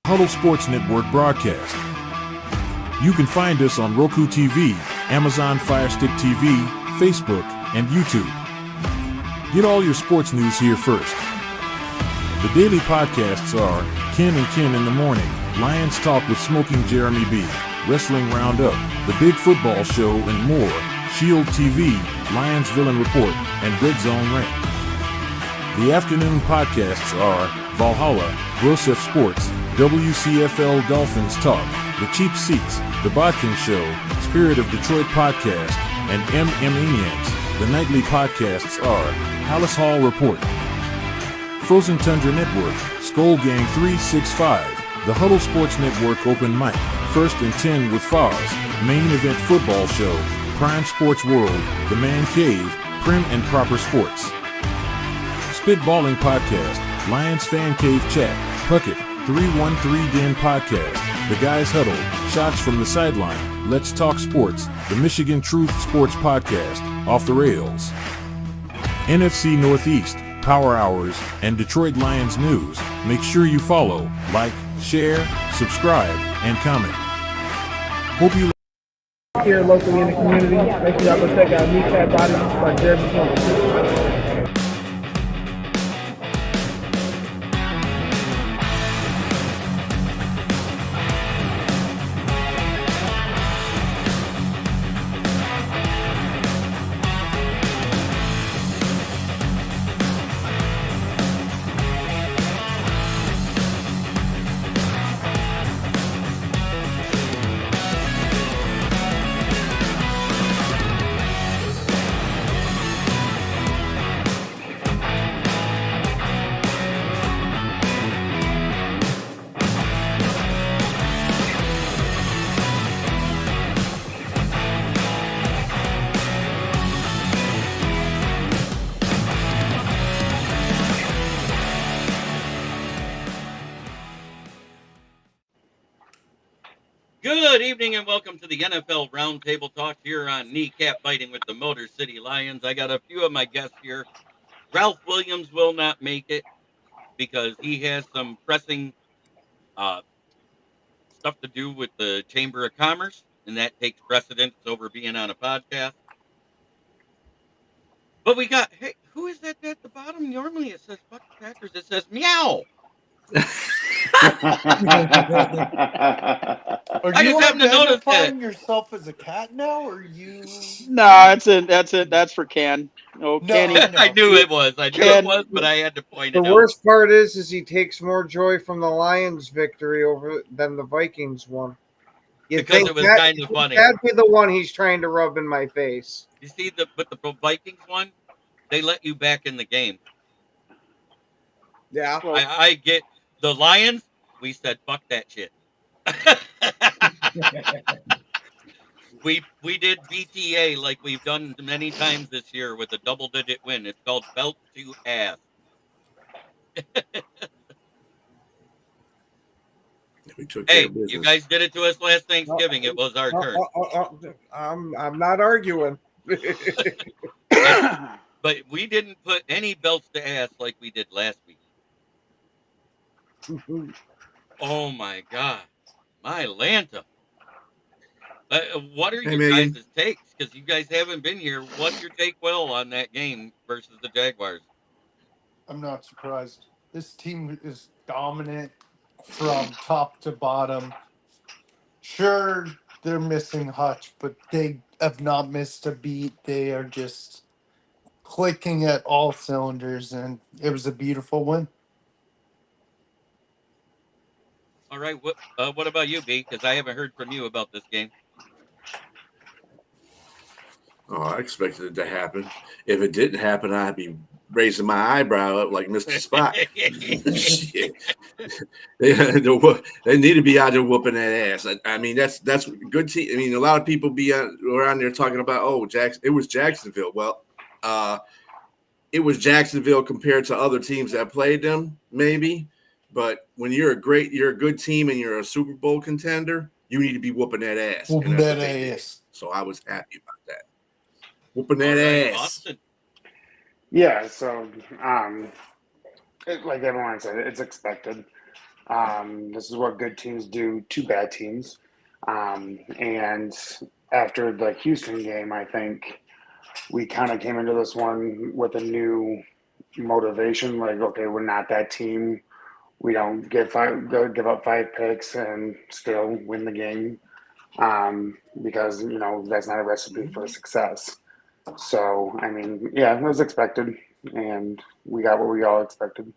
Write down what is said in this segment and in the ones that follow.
Huddle Sports Network broadcast. You can find us on Roku TV, Amazon Fire Stick TV, Facebook, and YouTube. Get all your sports news here first. The daily podcasts are Ken and Ken in the Morning, Lions Talk with Smoking Jeremy B, Wrestling Roundup, The Big Football Show, and more, Shield TV, Lions Villain Report, and Red Zone Rant. The afternoon podcasts are Valhalla, Grosef Sports, WCFL Dolphins Talk, The Cheap Seats, The Bodkin Show, Spirit of Detroit Podcast, and Maniacs. The nightly podcasts are Palace Hall Report, Frozen Tundra Network, Skull Gang 365, The Huddle Sports Network Open Mic, First and 10 with Foz, Main Event Football Show, Prime Sports World, The Man Cave, Prim and Proper Sports. Spitballing Podcast, Lions Fan Cave Chat, Puckett, 313 Den Podcast, The Guys Huddle, Shots from the Sideline, Let's Talk Sports, The Michigan Truth Sports Podcast, Off the Rails, NFC Northeast, Power Hours, and Detroit Lions News. Make sure you follow, like, share, subscribe, and comment. Hope you here locally in the community. Make sure y'all go check out Kneecap Body by Jeremy Campbell. Good evening and welcome to the NFL Roundtable Talk here on Kneecap Biting with the Motor City Lions. I got a few of my guests here. Ralph Williams will not make it because he has some pressing stuff to do with the Chamber of Commerce, and that takes precedence over being on a podcast. But we got, hey, who is that at the bottom? Normally it says fuck the Packers. It says meow. Are you identifying yourself as a cat now, or you? No, that's for Ken. Oh, No, Kenny. I knew it was. I knew it was, but I had to point it out. The worst part is he takes more joy from the Lions' victory than the Vikings one. Because it was kind of funny. That'd be the one he's trying to rub in my face. You see, but the Vikings one, they let you back in the game. Yeah. I get the Lions. We said fuck that shit. we did BTA like we've done many times this year with a double-digit win. It's called belt to ass. Hey, you guys did it to us last Thanksgiving. It was our turn. I'm not arguing. But we didn't put any belts to ass like we did last week. Oh my God, my Lanta! What are your guys' takes? Because you guys haven't been here. What's your take, Will, on that game versus the Jaguars? I'm not surprised. This team is dominant from top to bottom. Sure, they're missing Hutch, but they have not missed a beat. They are just clicking at all cylinders, and it was a beautiful win. All right, what about you, B? Because I haven't heard from you about this game. Oh, I expected it to happen. If it didn't happen, I'd be raising my eyebrow up like Mr. Spot. Shit. They need to be out there whooping that ass. I mean, that's good team. I mean, a lot of people around there talking about, it was Jacksonville. Well, it was Jacksonville compared to other teams that played them, maybe. But when you're a good team and you're a Super Bowl contender, you need to be whooping that ass. Whooping that ass. So I was happy about that. Whooping that ass. Austin. Yeah, so like everyone said, it's expected. This is what good teams do to bad teams. And after the Houston game, I think we kind of came into this one with a new motivation. Like, okay, we're not that team. We don't give up 5 picks and still win the game, because that's not a recipe for success. So, I mean, yeah, it was expected, and we got what we all expected.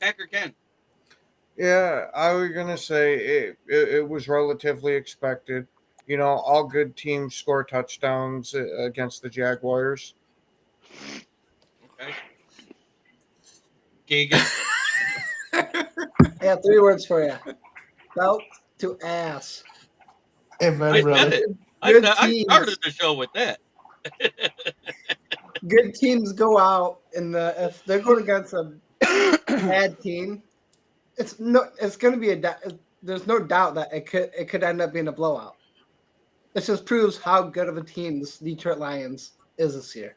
Packer Ken. Yeah, I was gonna say it was relatively expected. All good teams score touchdowns against the Jaguars. Okay. Keegan. I have 3 words for you. Belt to ass. Amen, I brother. said it. I started the show with that. Good teams go out if they're going against a bad team, it's going to be there's no doubt that it could end up being a blowout. This just proves how good of a team this Detroit Lions is this year.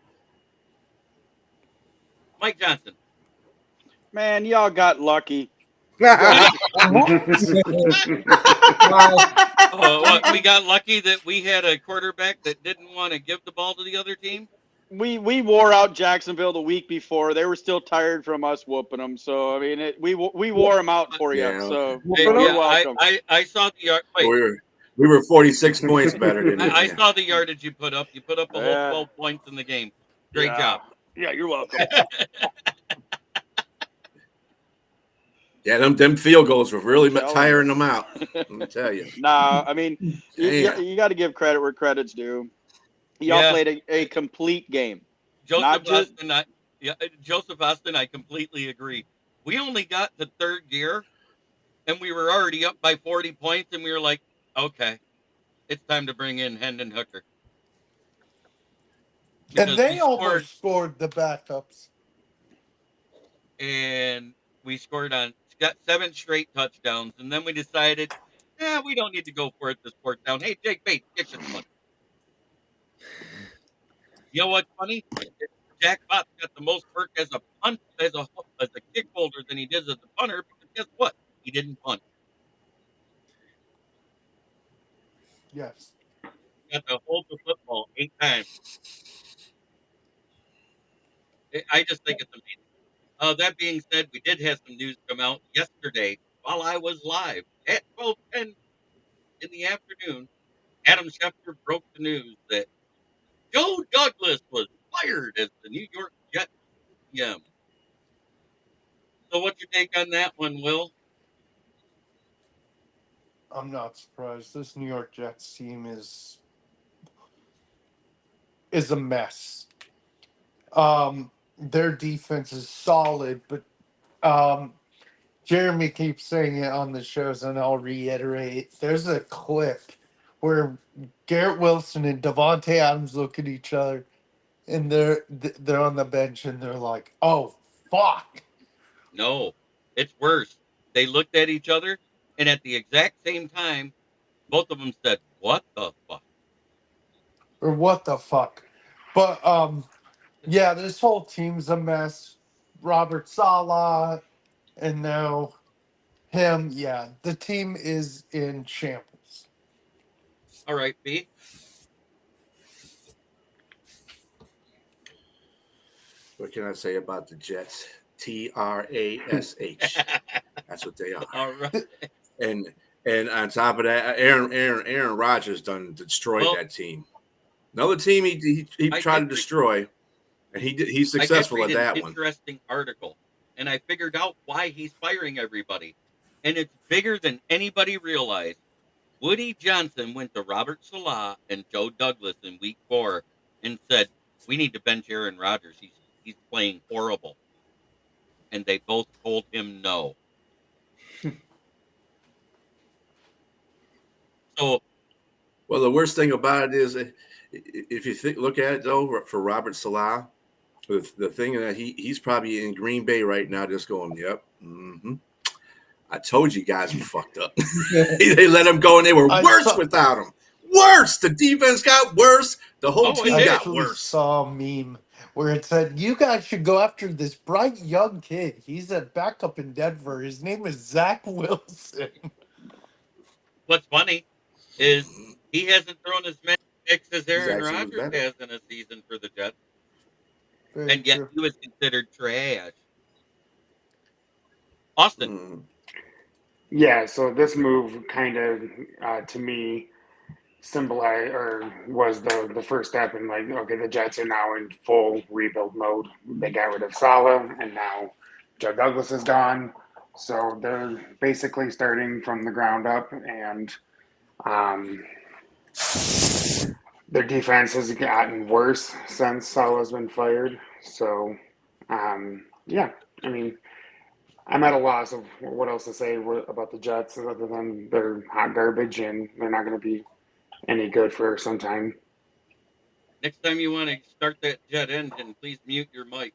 Mike Johnson. Man, y'all got lucky. What? We got lucky that we had a quarterback that didn't want to give the ball to the other team? We wore out Jacksonville the week before. They were still tired from us whooping them. So I mean, we wore them out for you. Yeah, so Hey, you're yeah, welcome. I saw the yard. Wait, we were 46 points better than you. I saw the yardage you put up. You put up a whole Yeah. 12 points in the game. Great job. Yeah, you're welcome. Yeah, them field goals were really Telling tiring them out. Let me tell you. Nah, I mean, Damn. you got to give credit where credit's due. Y'all Yeah. played a complete game. Joseph Austin, I completely agree. We only got to third gear, and we were already up by 40 points, and we were like, okay, it's time to bring in Hendon Hooker. Because And they we almost scored the backups. and we got 7 straight touchdowns, and then we decided, we don't need to go for it this fourth down. Hey, Jake Bates, get this one. You know what's funny? Jack Bott got the most work as a kick holder than he did as a punter, because guess what? He didn't punt. Yes. He got to hold the football 8 times. I just think it's amazing. That being said, we did have some news come out yesterday while I was live at 12:10 in the afternoon. Adam Schefter broke the news that Joe Douglas was fired as the New York Jets GM. So what's your take on that one, Will? I'm not surprised. This New York Jets team is a mess. Their defense is solid, but Jeremy keeps saying it on the shows, and I'll reiterate. There's a clip where Garrett Wilson and Devontae Adams look at each other, and they're on the bench, and they're like, "Oh, fuck." No, it's worse. They looked at each other, and at the exact same time, both of them said, "What the fuck?" Or what the fuck. But yeah, this whole team's a mess. Robert Saleh, and now him. Yeah, the team is in shambles. All right, B. What can I say about the Jets? TRASH. That's what they are. All right. And on top of that, Aaron Rodgers done destroyed that team. Another team he tried to destroy, and he's successful at that one. Interesting article, and I figured out why he's firing everybody, and it's bigger than anybody realized. Woody Johnson went to Robert Saleh and Joe Douglas in week 4 and said, "We need to bench Aaron Rodgers. He's playing horrible," and they both told him no. So, well, the worst thing about it is, if you look at it though, for Robert Saleh, the thing that he's probably in Green Bay right now, just going, "Yep, I told you guys were fucked up." They let him go, and they were worse without him. Worse. The defense got worse. The whole team got worse. Saw a meme where it said, "You guys should go after this bright young kid. He's a backup in Denver. His name is Zach Wilson." What's funny is he hasn't thrown as many picks as He's Aaron actually was Rodgers better. has in a season for the Jets, Very and yet true. he was considered trash. Austin, Yeah, so this move kind of, to me, symbolized or was the first step in like, okay, the Jets are now in full rebuild mode. They got rid of Salah, and now Joe Douglas is gone, so they're basically starting from the ground up, and um, their defense has gotten worse since Salah's been fired. So, yeah, I mean, I'm at a loss of what else to say about the Jets other than they're hot garbage and they're not going to be any good for some time. next time you want to start that jet engine, please mute your mic.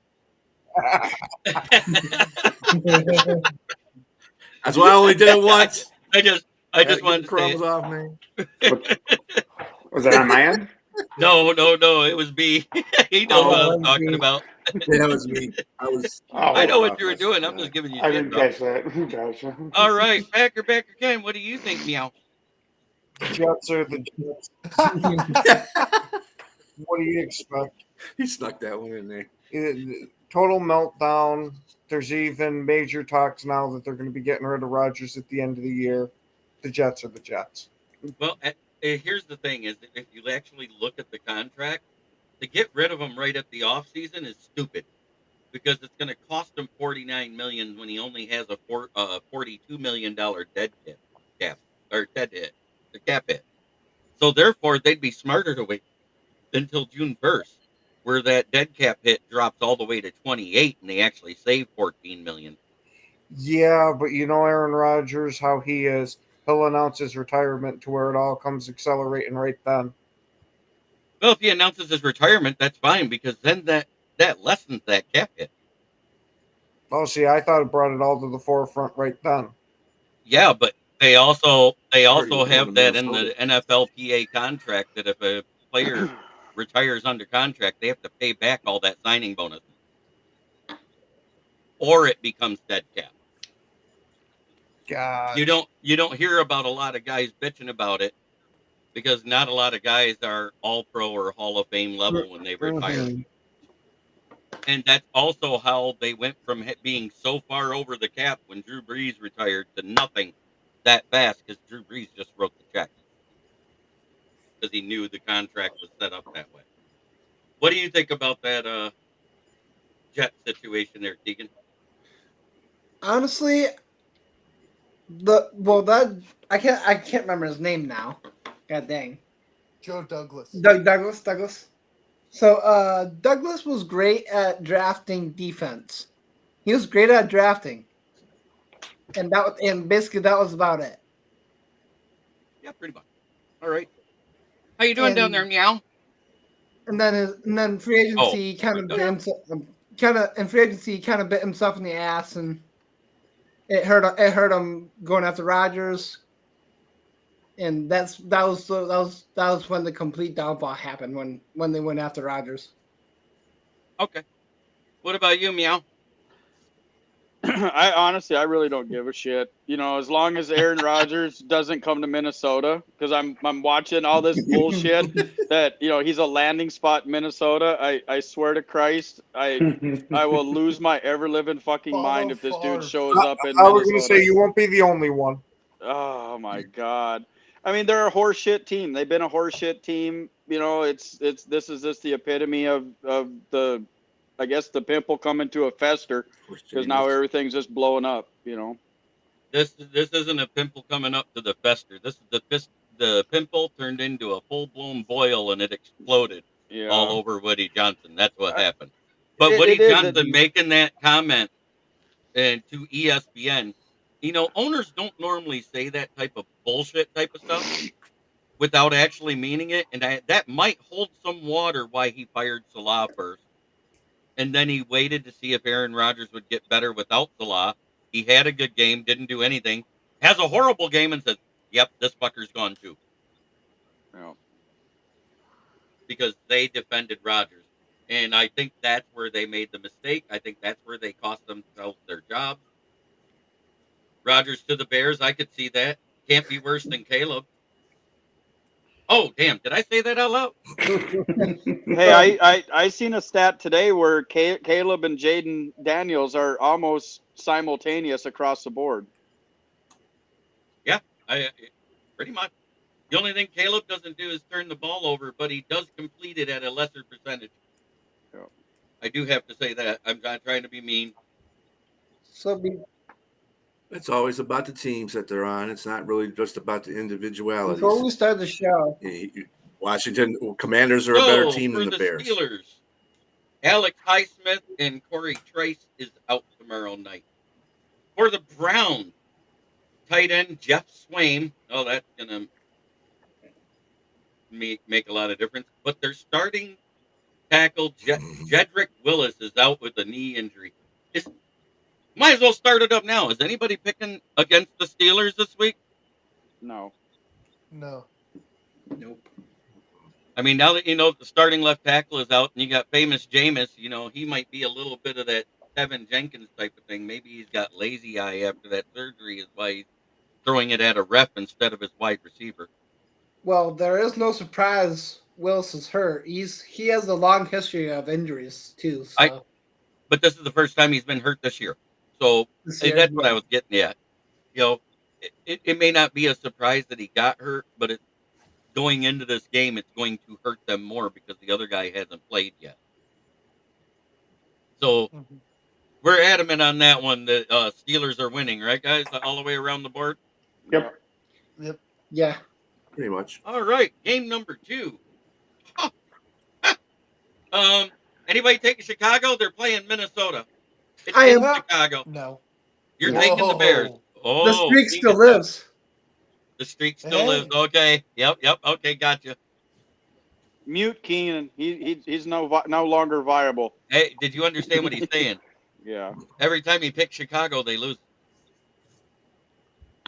That's why I only did it once. I just Get the wanted to say crumbs off, man. What, was that on my end? no, it was B. He knows what I was Oh, talking about. Yeah, that was me. I was I oh, know what about you were that. doing. I'm just giving you I shit, didn't bro. catch that. Gotcha. All right, Backer Ken, what do you think, meow? The Jets are the Jets. What do you expect? He snuck that one in there. Total meltdown. There's even major talks now that they're going to be getting rid of Rodgers at the end of the year. The Jets are the Jets. Well, here's the thing: is if you actually look at the contract, to get rid of him right at the offseason is stupid because it's going to cost him $49 million when he only has a $42 million dead cap or dead hit, the cap hit. So therefore, they'd be smarter to wait until June 1st, where that dead cap hit drops all the way to 28, and they actually save $14 million. Yeah, but you know Aaron Rodgers, how he is. He'll announce his retirement to where it all comes accelerating right then. Well, if he announces his retirement, that's fine because then that lessens that cap hit. Oh, see, I thought it brought it all to the forefront right then. Yeah, but they also Heard he was going have to that in the Minnesota. NFLPA contract that if a player retires under contract, they have to pay back all that signing bonus, or it becomes dead cap. God. You don't hear about a lot of guys bitching about it because not a lot of guys are all pro or Hall of Fame level when they retire. Mhm. And that's also how they went from being so far over the cap when Drew Brees retired to nothing that fast because Drew Brees just wrote the check because he knew the contract was set up that way. What do you think about that Jet situation there, Keegan? Honestly, that I can't remember his name now. God dang. Joe Douglas. Douglas. So Douglas was great at drafting defense. He was great at drafting. And basically that was about it. Yeah, pretty much. All right. How you doing down there, meow? And then free Oh, agency kind of done. bit himself in free agency kind of bit himself in the ass, and it hurt him going after Rodgers. And that was when the complete downfall happened when they went after Rodgers. Okay. What about you, meow? I honestly, I really don't give a shit. You know, as long as Aaron Rodgers doesn't come to Minnesota, because I'm watching all this bullshit that he's a landing spot in Minnesota. I swear to Christ, I will lose my ever living fucking mind if this dude shows up in I was going to say, Minnesota. you won't be the only one. Oh my God! I mean, they're a horseshit team. They've been a horseshit team. This is just the epitome of the, I guess, the pimple coming to a fester because now everything's just blowing up. This isn't a pimple coming up to the fester. This is the pimple turned into a full blown boil and it exploded all Yeah, over Woody Johnson. That's what I- happened. But Woody it is. Johnson making that comment and to ESPN, owners don't normally say that type of bullshit type of stuff without actually meaning it, and that might hold some water why he fired Salah first, and then he waited to see if Aaron Rodgers would get better without Salah. He had a good game, didn't do anything, has a horrible game, and says, "Yep, this fucker's gone too," Yeah. because they defended Rodgers. And I think that's where they made the mistake. I think that's where they cost themselves their jobs. Rodgers to the Bears, I could see that. Can't be worse than Caleb. Oh, damn. Did I say that out loud? Hey, I seen a stat today where Caleb and Jaden Daniels are almost simultaneous across the board. Yeah, pretty much. The only thing Caleb doesn't do is turn the ball over, but he does complete it at a lesser percentage. Yeah. I do have to say that. I'm not trying to be mean. So It's always about the teams that they're on. It's not really just about the individualities. before we start the show, Washington Commanders are a better team than for the Bears. Steelers, Alex Highsmith and Corey Trice is out tomorrow night. For the Browns, tight end Jeff Swaim. Oh, that's going to make a lot of difference. But their starting tackle, Jedrick Willis, is out with a knee injury. Might as well start it up now. Is anybody picking against the Steelers this week? No. No. Nope. I mean, now that you know the starting left tackle is out and you got famous Jameis, he might be a little bit of that Tevin Jenkins type of thing. Maybe he's got lazy eye after that surgery is why he's throwing it at a ref instead of his wide receiver. well, there is no surprise Willis is hurt. He has a long history of injuries too. So But this is the first time he's been hurt this year. So that's what I was getting at. It may not be a surprise that he got hurt, but going into this game, it's going to hurt them more because the other guy hasn't played yet. So we're adamant on that one that Steelers are winning, right, guys? All the way around the board? Yep. Yeah. Pretty much. All right, game number 2. Anybody taking Chicago? They're playing Minnesota. It's I in am. Chicago. No. You're taking the Bears. Oh, The streak still lives. The streak still lives. Okay. Yep. Okay, gotcha. Mute Keenan. He's no longer viable. Hey, did you understand what he's saying? Yeah, Every time he picks Chicago, they lose.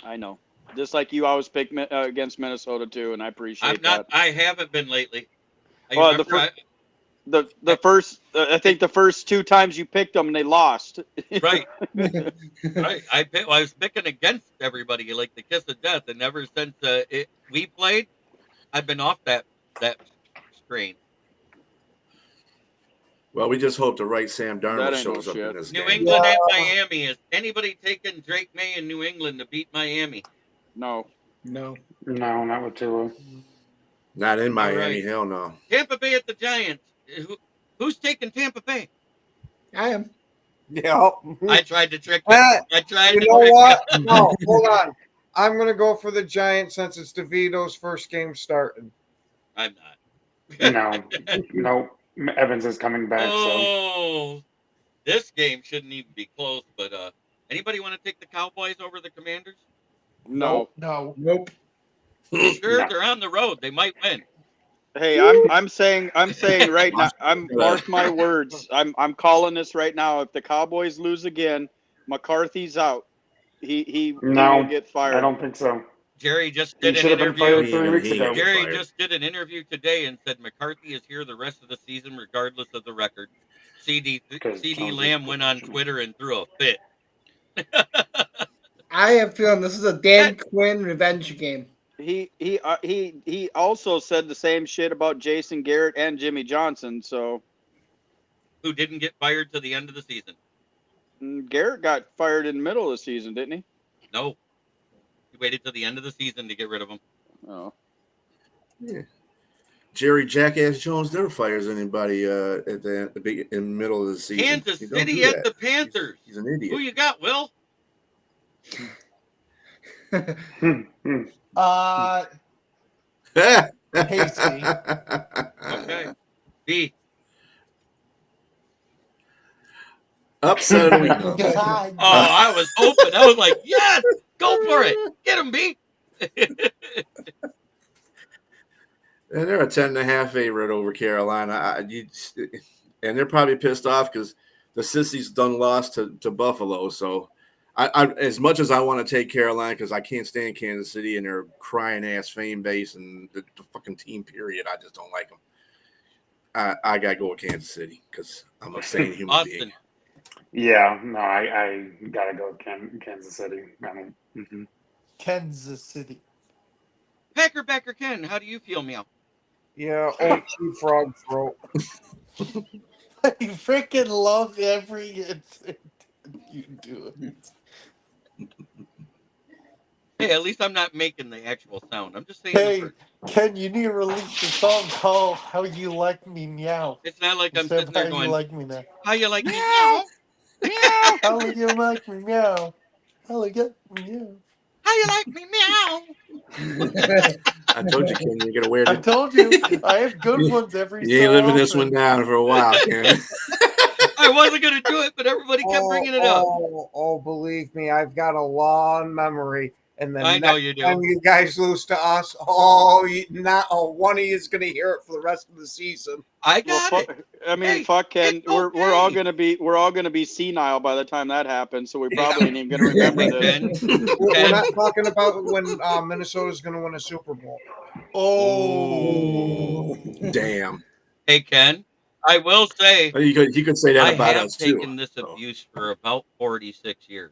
I know. Just like you always pick against Minnesota too, and I appreciate that. I haven't been lately. Well, the first I think the first 2 times you picked them, they lost. Right. Right. I was picking against everybody like the kiss of death, and ever since we played, I've been off that strain. Well, we just hope the right Sam Darnold ain't shows no up shit. in this New game. England and Miami. Is anybody taking Drake May in New England to beat Miami? No. No. No, not with Tua. Not in Miami. right. Hell no. Tampa Bay at the Giants. Who's taking Tampa Bay? I am. Yeah. I tried to trick you. I tried You to know trick what? you. No, hold on. I'm going to go for the Giants since it's DeVito's first game starting. I'm not. No. Evans is coming back, Oh, this game shouldn't even be close. But anybody want to take the Cowboys over the Commanders? No. No. Nope. Sure, No. they're on the road. They might win. Hey, I'm saying right now. Mark my words. I'm calling this right now. If the Cowboys lose again, McCarthy's out. He No, will get fired. I don't think so. Jerry just He did an should have been fired interview. 3 weeks He- ago. he- Jerry fired. just did an interview today and said McCarthy is here the rest of the season, regardless of the record. CD Because CD Jones is Lamb went on coaching. Twitter and threw a fit. I have a feeling this is a Dan Quinn revenge game. He also said the same shit about Jason Garrett and Jimmy Johnson. So Who didn't get fired to the end of the season? Garrett got fired in the middle of the season, didn't he? No. He waited to the end of the season to get rid of him. Oh. Yeah. Jerry Jackass Jones never fires anybody in the middle of the season. Kansas You don't City do at that. the Panthers. He's an idiot. Who you got, Will? Hasty. Okay. B. Upset of the week. Oh, I was hoping. I was like, yes, go for it. Get him, B. And they're a 10.5 favorite over Carolina. And they're probably pissed off because the Sissies done lost to Buffalo. So I as much as I want to take Carolina because I can't stand Kansas City and their crying ass fan base and the fucking team period, I just don't like them. I gotta go with Kansas City because I'm a sane human being. Austin. Yeah, no, I gotta go with Kansas City. Kansas City. Packer Backer Ken, how do you feel, meow? Yeah, old cheap frog throat. I freaking love every instant you do it. Hey, at least I'm not making the actual sound. I'm just saying. Hey, Ken, you need to release a song called "How You Like Me Meow." It's not like I'm Instead sitting of there "How going, You Like Me Now." "How you like me?" Meow. Meow. How you like me meow? How you get me meow? How you like me? Meow. I told you, Ken, you're gonna wear I it. told you, I have good ones every You ain't so living often. this one down for a while, Ken. I wasn't gonna do it, but everybody kept bringing it up. Believe me, I've got a long memory. And then I know you do. time you guys lose to us, not one of you is going to hear it for the rest of the season. I got it. I mean, Hey, fuck, Ken. it's We're okay. all gonna be senile by the time that happens, so we probably ain't even gonna remember Hey, this. Ken. We're not talking about when Minnesota's going to win a Super Bowl. Oh, Damn. Hey, Ken. I will say, Well, you could say that I about have us too. taken this abuse for about 46 years.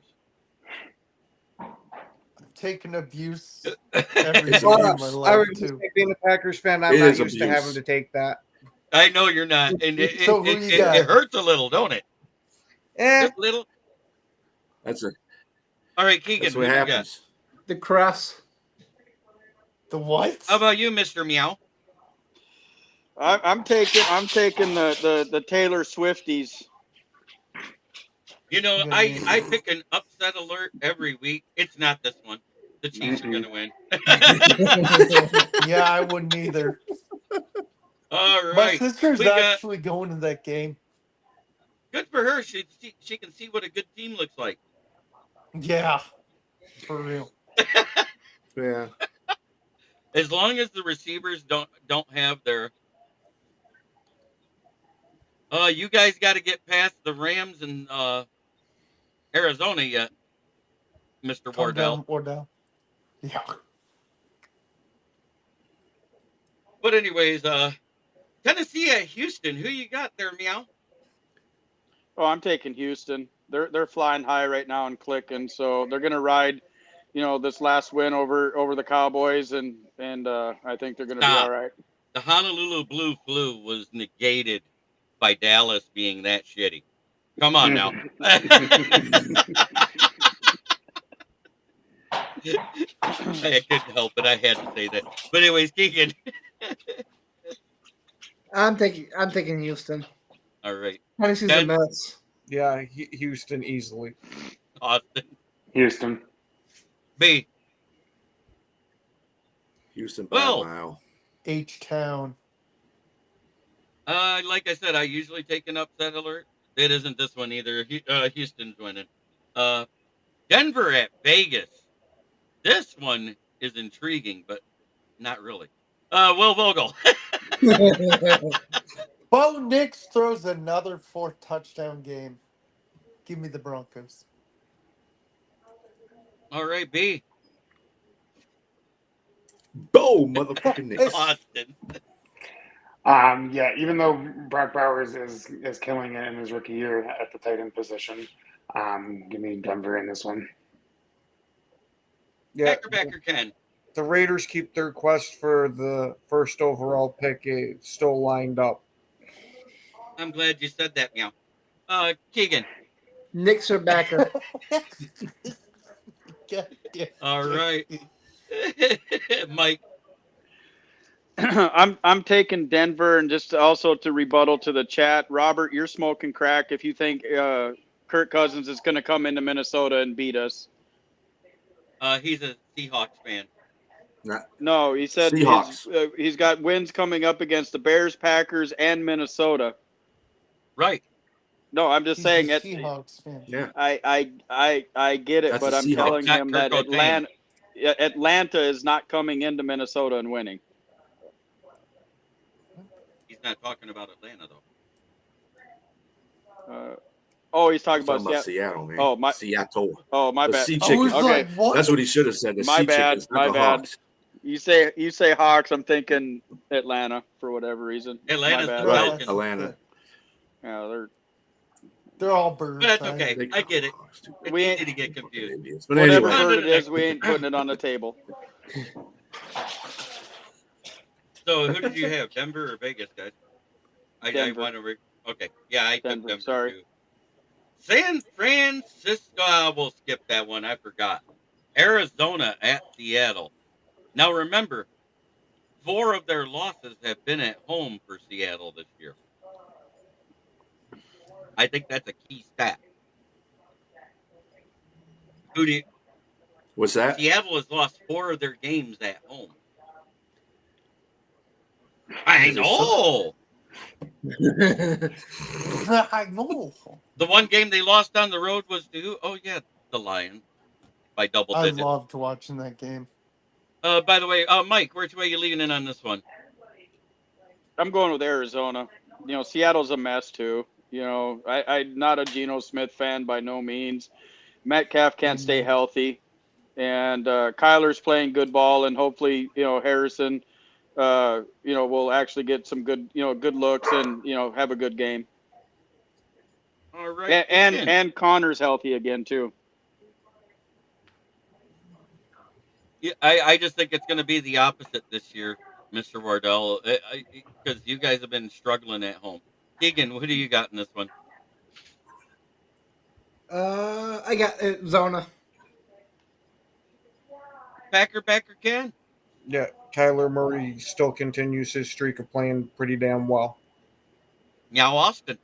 I've taken abuse every It's day abuse. of my I life would just too. say, being a Packers fan, I'm It not is used to abuse. having to take that. I know you're not, and So who you got? it hurts a little, don't it? Just a little. That's it. All right, Keegan, That's who what you got? happens. The crust. The what? How about you, Mr. Meow? I'm taking the Taylor Swifties. You know, Good I name. pick an upset alert every week. It's not this one. The Chiefs are going to win. Yeah, I wouldn't either. All My right. sister's We got actually going to that game. good for her. She can see what a good team looks like. Yeah, for real. Yeah. As long as the receivers don't have their you guys got to get past the Rams and Arizona yet, Mr. Calm Wardell. down, Wardell. Yeah. But anyways, Tennessee at Houston. Who you got there, Meow? Oh, I'm taking Houston. They're flying high right now and clicking, so they're gonna ride, this last win over the Cowboys, and I think they're gonna be all right. The Honolulu Blue flu was negated by Dallas being that shitty. Come on now. I couldn't help it. I had to say that. But anyways, Keegan. I'm taking Houston. All right. Tennessee's a mess. Yeah, Houston easily. Austin. Houston. B. Houston by a mile. H-Town. Like I said, I usually take an upset alert. It isn't this one either. Houston's winning. Denver at Vegas. This one is intriguing, but not really. Will Vogel. Bo Nix throws another 4th touchdown game. Give me the Broncos. All right, B. Bo, motherfucking Nix. Austin. Yeah, even though Brock Bowers is killing it in his rookie year at the tight end position, give me Denver in this one. Yeah, Backer Ken. the Raiders keep their quest for the first overall pick still lined up. I'm glad you said that, Meow. Keegan. Knicks are backer. All right. Mike. I'm taking Denver, and just also to rebuttal to the chat, Robert, you're smoking crack if you think Kirk Cousins is going to come into Minnesota and beat us. He's a Seahawks fan. No, he said he's got wins coming up against the Bears, Packers, and Minnesota. Right. No, I'm just saying it. Seahawks fan. Yeah. I get it, but I'm telling him that Atlanta is not coming into Minnesota and winning. He's not talking about Atlanta though. He's talking about Seattle, man. Oh, Seattle. Oh, my the bad. Sea Chickens. Okay, what? That's what he should have said. The My Sea bad. Chickens, not My the bad. Hawks. You say Hawks, I'm thinking Atlanta for whatever reason. Atlanta's My bad. the Right, Falcons. Atlanta. Yeah, They're all birds. But that's okay. They I get it. Hawks, too. It's We easy ain't- to get Fucking confused. Indians. But whatever anyway, bird it is, we ain't putting it on the table. So who did you have, Denver or Vegas, guys? I Denver. want to. Okay, yeah, I took Denver, Denver sorry. too. San Francisco. We'll skip that one. I forgot. Arizona at Seattle. Now remember, 4 of their losses have been at home for Seattle this year. I think that's a key stat. Who do you, what's that? Seattle has lost 4 of their games at home. I Is it so? know. I know. The one game they lost on the road was to, oh yeah, the Lions by double I digits. loved watching that game. By the way, Mike, which way are you leaning in on this one? I'm going with Arizona. Seattle's a mess too. I'm not a Geno Smith fan by no means. Metcalf can't stay healthy, and Kyler's playing good ball, and hopefully, Harrison, will actually get some good looks and have a good game. All right, And Connor's healthy again too. Yeah, I just think it's going to be the opposite this year, Mr. Wardell, because you guys have been struggling at home. Keegan, who do you got in this one? I got Zona. Backer Ken? Yeah, Kyler Murray still continues his streak of playing pretty damn well. Meow Austin.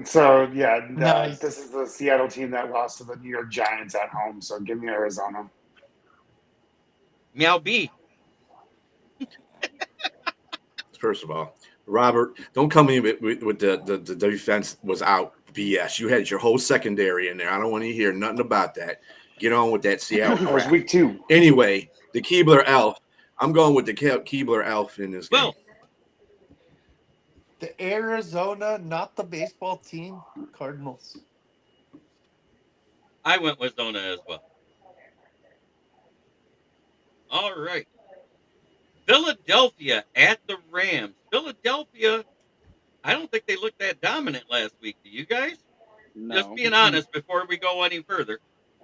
So yeah, Nice. this is the Seattle team that lost to the New York Giants at home. So give me Arizona. Meow B. First of all, Robert, don't come in with the defense was out BS. You had your whole secondary in there. I don't want to hear nothing about that. Get on with that Seattle It was crap. week 2. Anyway, the Keebler Elf. I'm going with the Keebler Elf in this game. Well, The Arizona, not the baseball team, Cardinals. I went with Zona as well. All right. Philadelphia at the Rams. Philadelphia, I don't think they looked that dominant last week. Do you guys? No. Just being honest before we go any further.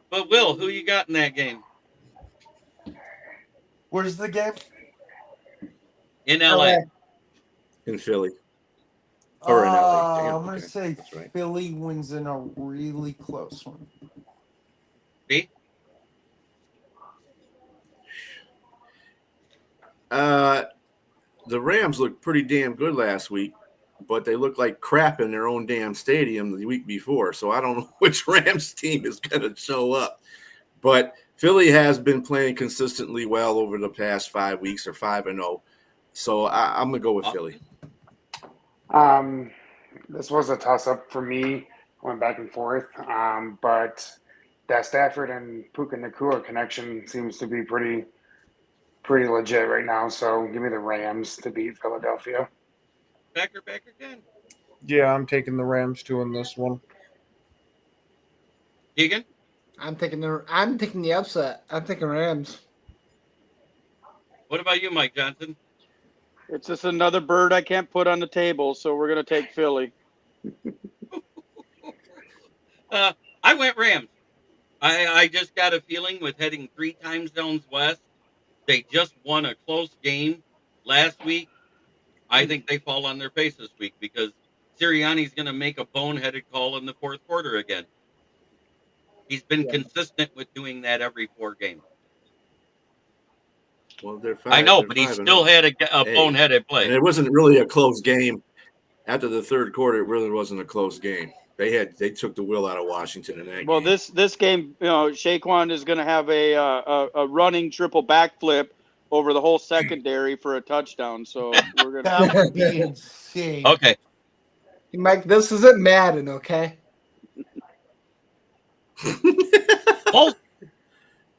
But Will, who you got in that game? Where's the game? In LA. In Philly. Or in LA. Damn, I'm going okay. to say That's right. Philly wins in a really close one. B? The Rams looked pretty damn good last week, but they looked like crap in their own damn stadium the week before. So I don't know which Rams team is going to show up. But Philly has been playing consistently well over the past 5 weeks, or 5-0. So I'm going to go with Philly. This was a toss-up for me. Went back and forth. But that Stafford and Puka Nacua connection seems to be pretty legit right now. So give me the Rams to beat Philadelphia. Backer again. Yeah, I'm taking the Rams too in this one. Keegan? I'm taking the upset. I'm taking Rams. What about you, Mike Johnson? It's just another bird I can't put on the table, so we're going to take Philly. I went Rams. I just got a feeling with heading 3 time zones west, they just won a close game last week. I think they fall on their face this week because Sirianni's going to make a boneheaded call in the 4th quarter again. He's been consistent with doing that every 4 games. Well, they're 5. I know, they're but he 5-0. still had a boneheaded play. And it wasn't really a close game. After the 3rd quarter, it really wasn't a close game. They took the will out of Washington in that Well, game. this game, Shaquan is going to have a running triple backflip over the whole secondary for a touchdown. So we're going to. That would be insane. Okay. Mike, this isn't Madden, okay? I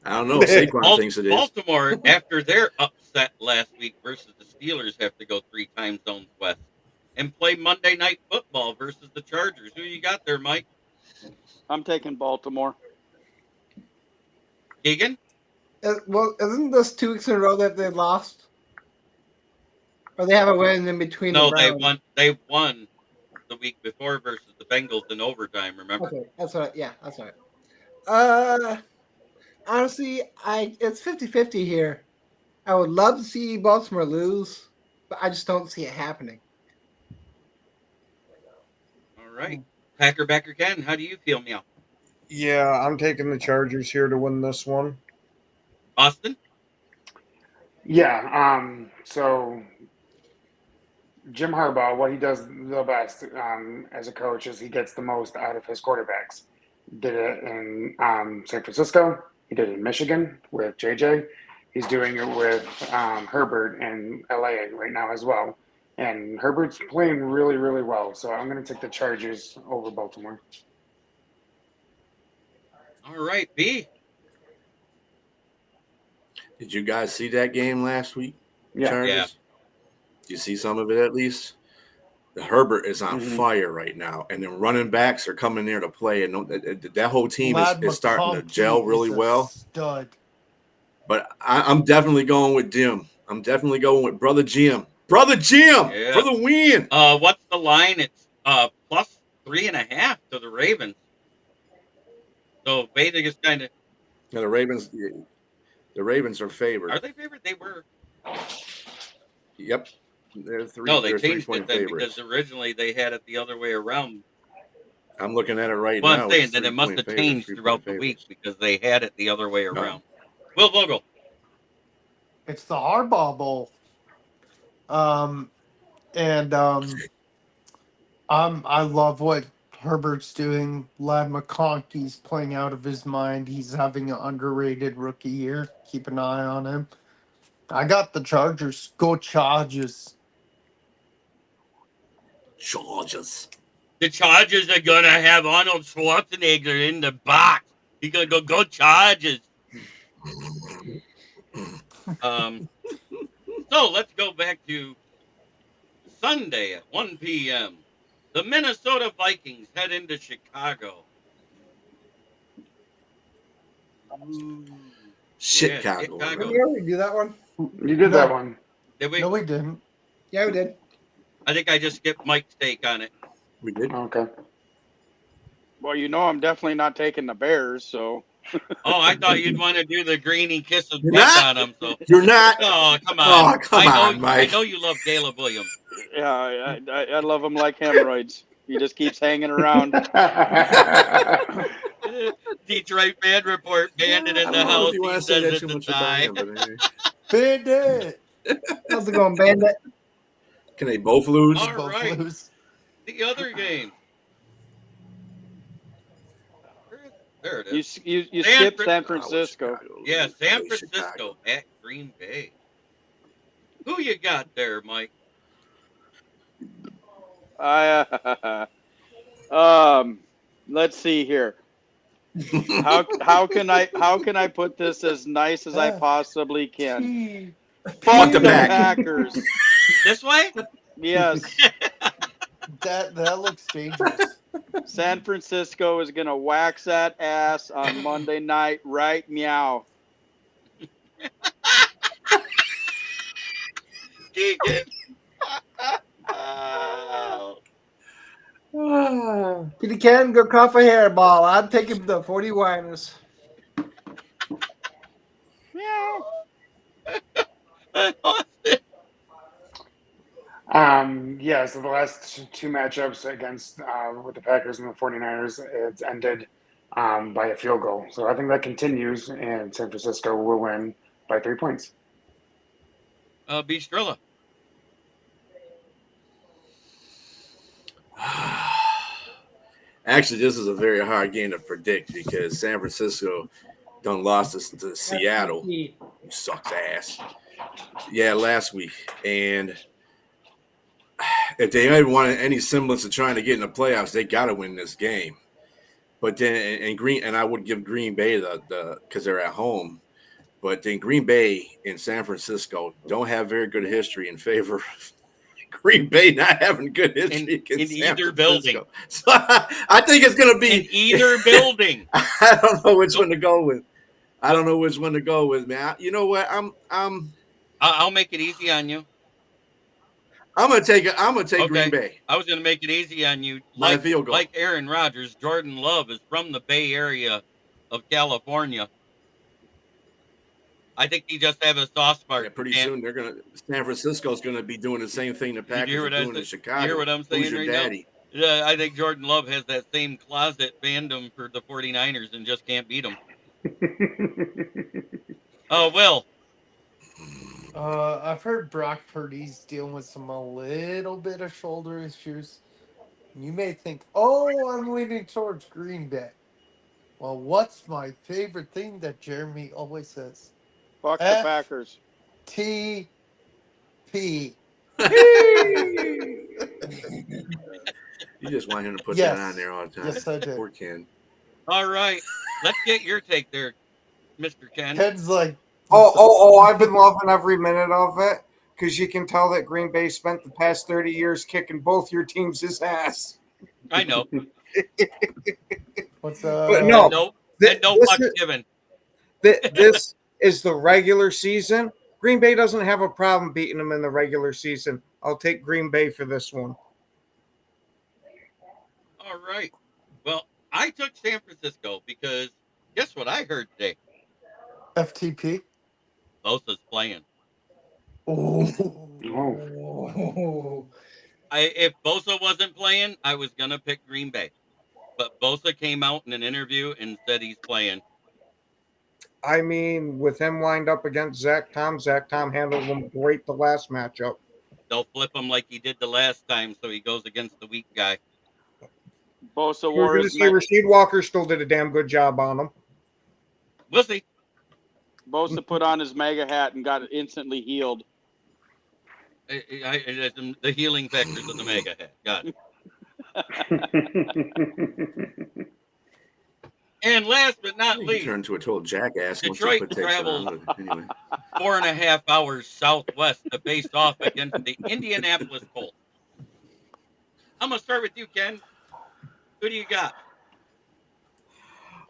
don't know. Saquon thinks it is. Baltimore, after their upset last week versus the Steelers, have to go 3 time zones west and play Monday Night Football versus the Chargers. Who you got there, Mike? I'm taking Baltimore. Keegan? Well, isn't this 2 weeks in a row that they lost? Or they have a win in between the No, they rounds? won. They won the week before versus the Bengals in overtime. Remember? Okay, that's right. Yeah, that's right. Honestly, it's 50-50 here. I would love to see Baltimore lose, but I just don't see it happening. All right, Packer backer Ken, how do you feel, meow? Yeah, I'm taking the Chargers here to win this one. Austin? Yeah. So Jim Harbaugh, what he does the best as a coach is he gets the most out of his quarterbacks. Did it in San Francisco. He did it in Michigan with JJ. He's doing it with Herbert in LA right now as well. And Herbert's playing really, really well. So I'm going to take the Chargers over Baltimore. All right, B. Did you guys see that game last week? Yeah. Chargers? Yeah. Did you see some of it at least? The Herbert is on Mhm. fire right now, and then running backs are coming there to play, and that whole team is starting to McConkey gel really is a well. Stud. But I'm definitely going with Jim. I'm definitely going with Brother Jim. Brother Jim Yeah. for the win. What's the line? It's plus 3.5 to the Ravens. So Bathing is kind of. Yeah, the Ravens are favored. Are they favored? They were. Yep. They're three. No, they they're changed 3-point it then favorites. because originally they had it the other way around. I'm looking at it right Well, now. I'm saying It's that it must 3-point have favorites, changed 3-point throughout the week favorites. because they had it the other way No. around. Will Vogel. It's the Harbaugh Bowl. I love what Herbert's doing. Lad McConkey's playing out of his mind. He's having an underrated rookie year. Keep an eye on him. I got the Chargers. Go Chargers. Chargers. The Chargers are going to have Arnold Schwarzenegger in the box. He's going to go Chargers. So let's go back to Sunday at 1 p.m. The Minnesota Vikings head into Chicago. Ooh. Chicago. Yeah, Did we already do that one? You did that one. Did we? No, we didn't. Yeah, we did. I think I just skipped Mike's take on it. We did. Okay. Well, you know, I'm definitely not taking the Bears, so. Oh, I thought you'd want to do the greeny kiss of You're death not? on him. So. You're not. Oh, come on. Oh, come on, Mike. I know you love Caleb Williams. Yeah, I love him like hemorrhoids. He just keeps hanging around. Detroit fan report, bandit in I the don't know house. if you He want to say says that it's too a much about tie. him, but anyway. Bandit. How's it going, Bandit? Can they both lose? All Both right. lose. The other game. There it is. You San skipped Fran- San Francisco. Yeah, San Chicago. Francisco at Green Bay. Who you got there, Mike? Let's see here. How can I put this as nice as I possibly can? Gee. Fuck the the Pack. Packers. This way? Yes. That looks dangerous. San Francisco is gonna wax that ass on Monday night, right? Meow. Keegan. If you can, go cough a hairball. I'd take him the 40 winers. Meow. Yeah, so the last two matchups against with the Packers and the 49ers, it's ended by a field goal. So I think that continues, and San Francisco will win by 3 points. Beastrilla. Actually, this is a very hard game to predict because San Francisco done lost to Seattle. Who sucks ass. Yeah, last week. And if they ever wanted any semblance of trying to get in the playoffs, they got to win this game. But then, and I would give Green Bay the because they're at home. But then Green Bay and San Francisco don't have very good history in favor of Green Bay not having good history In against either San building. Francisco. So I think it's going to be In either building. I don't know which one to go with. I don't know which one to go with, man. You know what? I'll make it easy on you. I'm gonna take Green Okay. Bay I was going to make it easy on you. by a field goal. Like Aaron Rodgers, Jordan Love is from the Bay Area of California. I think he just have a soft spot. Yeah, pretty soon San Francisco's gonna be doing the same thing the Did you Packers hear are what I doing in said? Chicago. You hear what I'm saying Who's your right daddy? now? Yeah, I think Jordan Love has that same closet fandom for the 49ers and just can't beat them. Oh, Will. I've heard Brock Purdy's dealing with a little bit of shoulder issues. You may think, oh, I'm leaning towards Green Bay. Well, what's my favorite thing that Jeremy always says? Fuck the Packers. FTP. You just want him to put Yes. that on there all the time. Yes, I did. Poor Ken. All right. Let's get your take there, Mr. Ken. Ken's like, I've been loving every minute of it because you can tell that Green Bay spent the past 30 years kicking both your teams' ass. I know. what's But no, No this fucks is- given. This is the regular season. Green Bay doesn't have a problem beating them in the regular season. I'll take Green Bay for this one. All right. Well, I took San Francisco because guess what I heard today? FTP. Bosa's playing. Oh. If Bosa wasn't playing, I was gonna pick Green Bay, but Bosa came out in an interview and said he's playing. I mean, with him lined up against Zach Tom handled him great the last matchup. They'll flip him like he did the last time, so he goes against the weak guy. Bosa We're wore going to his see Rasheed Walker still did a damn good job on him. We'll see. Bosa put on his MAGA hat and got instantly healed. The healing factors of the mega head. Got it. And last but not You least, turn into a total jackass. once you Detroit put takes travels on, but anyway. 4.5 hours southwest to face off against the Indianapolis Colts. I'm gonna start with you, Ken. Who do you got?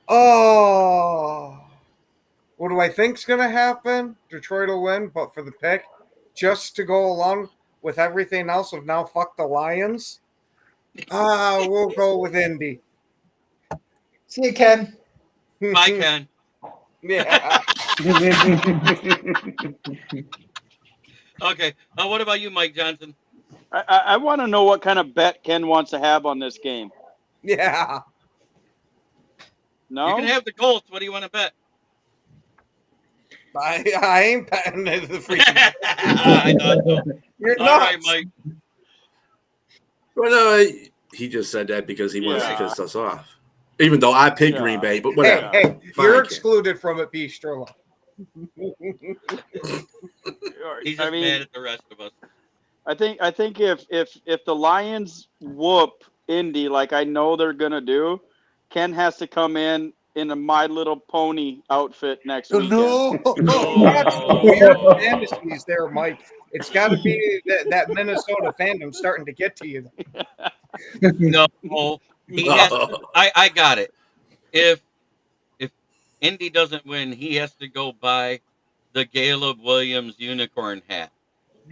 Oh, what do I think's going to happen? Detroit will win, but for the pick, just to go along with everything else of now fuck the Lions, we'll go with Indy. See you, Ken. Bye, Ken. Yeah. Okay. What about you, Mike Johnson? I want to know what kind of bet Ken wants to have on this game. Yeah. No? You can have the Colts. What do you want to bet? I ain't betting the freaking. I thought so. You're All nuts. right, Mike. Well, no, he just said that because he wants to Yeah. piss us off. Even though I picked Yeah. Green Bay, but whatever. Hey, Fine, you're Ken. excluded from it, B. Sterling. He's just I mean, mad at the rest of us. I think if the Lions whoop Indy like I know they're gonna do, Ken has to come in a My Little Pony outfit next weekend. No. That's the weird fantasies there, Mike. It's got to be that Minnesota fandom starting to get to you. No, he has. I got it. If Indy doesn't win, he has to go buy the Caleb Williams unicorn hat.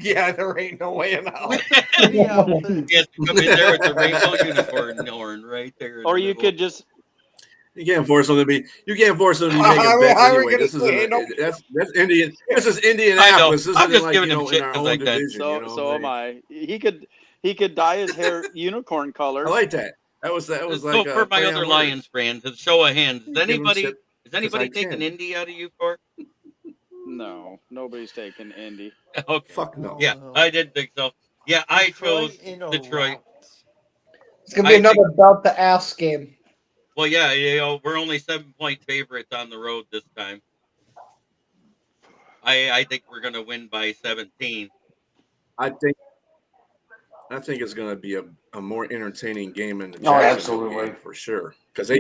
Yeah, there ain't no way in hell. He has to come in there with the rainbow unicorn horn right there. in Or the you middle. could just You can't force them to be. You can't force them to be How making are bets we anyway. gonna This is say no? that's Indian. This is Indianapolis. This I'm isn't just like giving you him know shit in our 'cause own I can. division. so you know, so am I. He could dye his hair unicorn color. I like that. That was So like for my play other on Lions words. fans, a show of hands. Is Give 'em anybody shit is anybody I taking can. Indy out of you for? No, nobody's taking Indy. Okay. Fuck no. Yeah, I did think so. Yeah, I chose in a Detroit. rout. It's gonna be I another belt the ass game. Well, yeah, we're only 7-point favorites on the road this time. I think we're gonna win by 17. I think it's going to be a more entertaining game in the Oh, Jacksonville absolutely. game for sure. Because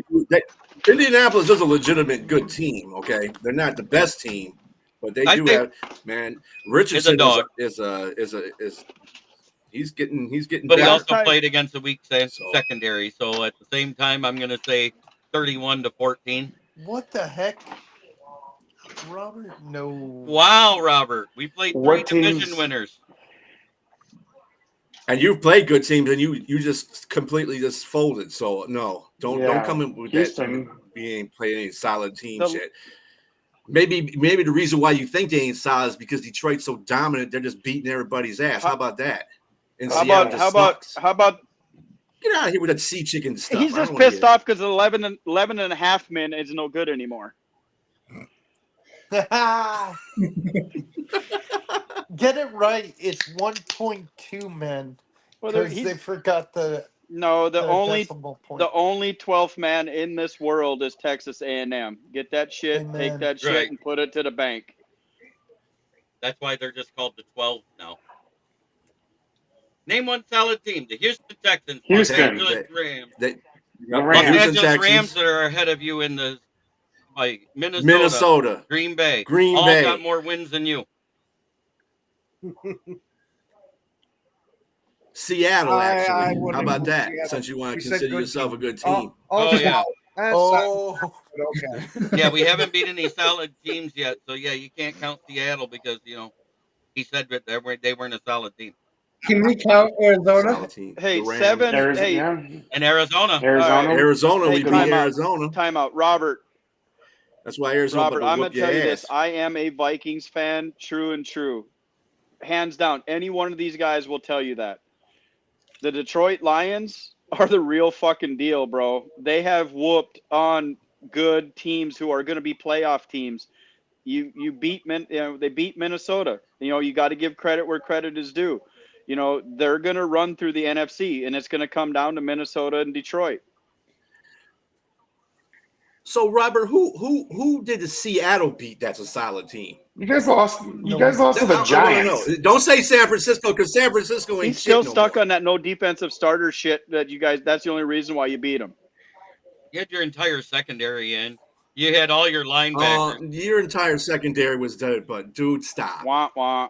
Indianapolis is a legitimate good team. Okay, they're not the best team, but they I do think- have man. Richardson dog. is he's getting But he better. also played against a weak So- secondary. So at the same time, I'm gonna say 31-14. What the heck? Robert, no. Wow, Robert. We played 3 What division teams- winners. And you've played good teams, and you just completely just folded. So no, don't come in with Houston. that. We ain't played any solid teams The- yet. Maybe the reason why you think they ain't solid is because Detroit's so dominant, they're just beating everybody's ass. How about that? And Seattle just sucks. How about Get out of here with that sea chicken stuff. he's I just don't wanna pissed hear it. off because 11 and a half men is no good anymore. Get it right. It's 1.2 men Well, because they forgot the only decimal point. the only 12th man in this world is Texas A&M. Get that shit, Amen. take that shit, Right. and put it to the bank. That's why they're just called the 12 now. Name one solid team. The Houston Texans, Houston. Los Angeles Rams. The Los Rams. Houston Angeles Texans. Rams that are ahead of you in the Minnesota, Minnesota, Green Bay. Green all Bay. got more wins than you. Seattle. I Actually, wouldn't how about go that? Seattle. Since you want to We said consider good yourself team. a good team. Oh, yeah. That's Oh, okay. Yeah, we haven't beat any solid teams yet. So, yeah, you can't count Seattle because, he said that they weren't a solid team. Can we count Arizona? Solid team. Hey, The Rams. seven. Arizona. Hey, Yeah. And Arizona. Arizona. Arizona, Hey, we beat time out. Arizona. Timeout, Robert. That's why Arizona Robert, I'm whoop gonna your tell you ass. this. I am a Vikings fan, true and true. Hands down. Any one of these guys will tell you that. The Detroit Lions are the real fucking deal, bro. They have whooped on good teams who are going to be playoff teams. You beat they beat Minnesota. You got to give credit where credit is due. They're going to run through the NFC, and it's going to come down to Minnesota and Detroit. So, Robert, who did the Seattle beat? That's a solid team. You guys lost. You guys lost to I the wanna Giants. know. Don't say San Francisco because San Francisco ain't He's still shit no stuck more. on that no defensive starter shit that you guys. That's the only reason why you beat him. You had your entire secondary in. You had all your linebackers. Your entire secondary was dead, but dude, stop. Wah wah.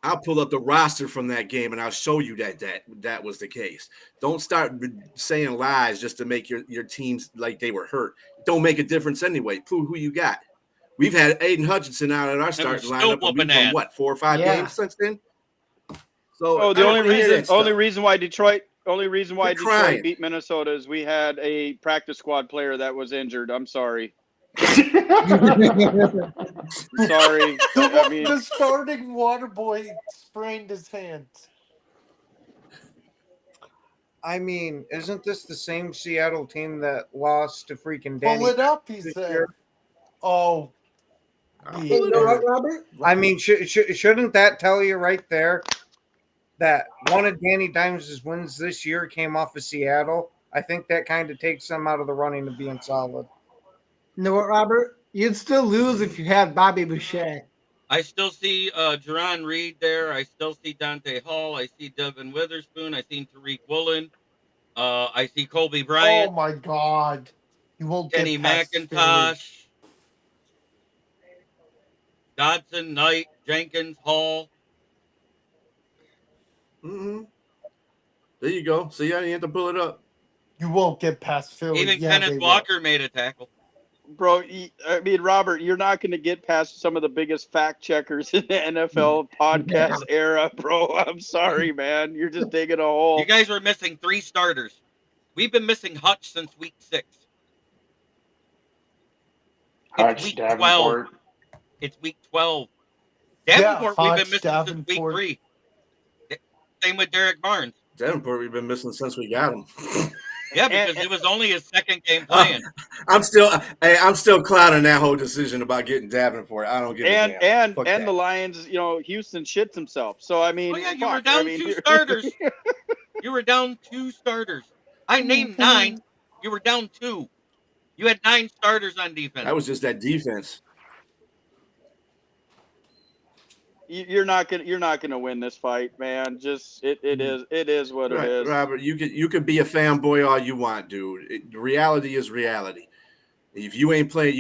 I'll pull up the roster from that game and I'll show you that was the case. Don't start saying lies just to make your teams like they were hurt. Don't make a difference anyway. Prove who you got. We've had Aiden Hutchinson out at our starting lineup, and we've won what 4 or 5 games since then. So the only reason reason why Detroit crying. beat Minnesota is we had a practice squad player that was injured. I'm sorry. Sorry. the starting water boy sprained his hand. I mean, isn't this the same Seattle team that lost to freaking Danny? Pull it up, he this said. year? Oh. You know what, Robert? I mean, shouldn't that tell you right there that one of Danny Dimes' wins this year came off of Seattle? I think that kind of takes them out of the running of being solid. You know what, Robert? You'd still lose if you had Bobby Boucher. I still see Jerron Reed there. I still see Dante Hall. I see Devin Witherspoon. I see Tariq Woolen. I see Colby Bryant. Oh my God! You won't Kenny get past McIntosh. Dodson, Knight, Jenkins, Hall. Mm-hmm. There you go. So you have to pull it up. You won't get past Philly. Even Kenneth Walker made a tackle. Bro, I mean, Robert, you're not going to get past some of the biggest fact checkers in the NFL podcast era, bro. I'm sorry, man. You're just digging a hole. You guys were missing 3 starters. We've been missing Hutch since week 6. It's week 12. It's week 12. Davenport, we've been missing since week 3. Same with Derek Barnes. Davenport, we've been missing since we got him. Yeah, because it was only his second game playing. I'm still clouding that whole decision about getting Davenport. I don't get it. And the Lions, Houston shits himself. So I mean, you were down 2 starters. You were down 2 starters. I named 9. You were down 2. You had 9 starters on defense. That was just that defense. You're not gonna win this fight, man. Just it is what it is. Robert, you could be a fanboy all you want, dude. Reality is reality. If you ain't played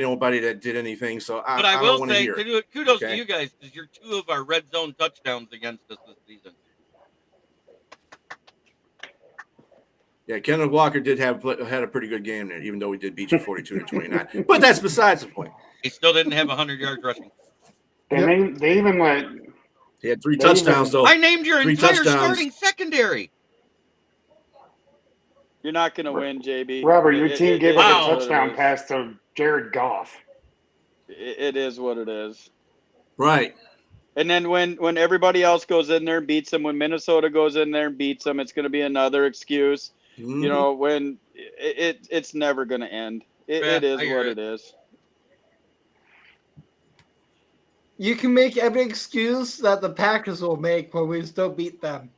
nobody that did anything. So but I will say kudos to you guys because you're 2 of our red zone touchdowns against us this season. Yeah, Kenneth Walker had a pretty good game there, even though we did beat you 42-29. But that's besides the point. He still didn't have 100 yards rushing. They even let. He had 3 They touchdowns, even- though. I named your 3 entire touchdowns. starting secondary. You're not going to win, JB. Robert, your team gave up Wow. a touchdown pass to Jared Goff. It is what it is. Right. And then when everybody else goes in there and beats them, when Minnesota goes in there and beats them, it's going to be another excuse. Mhm. You know, when it's never going to end. It is what it is. You can make every excuse that the Packers will make when we still beat them.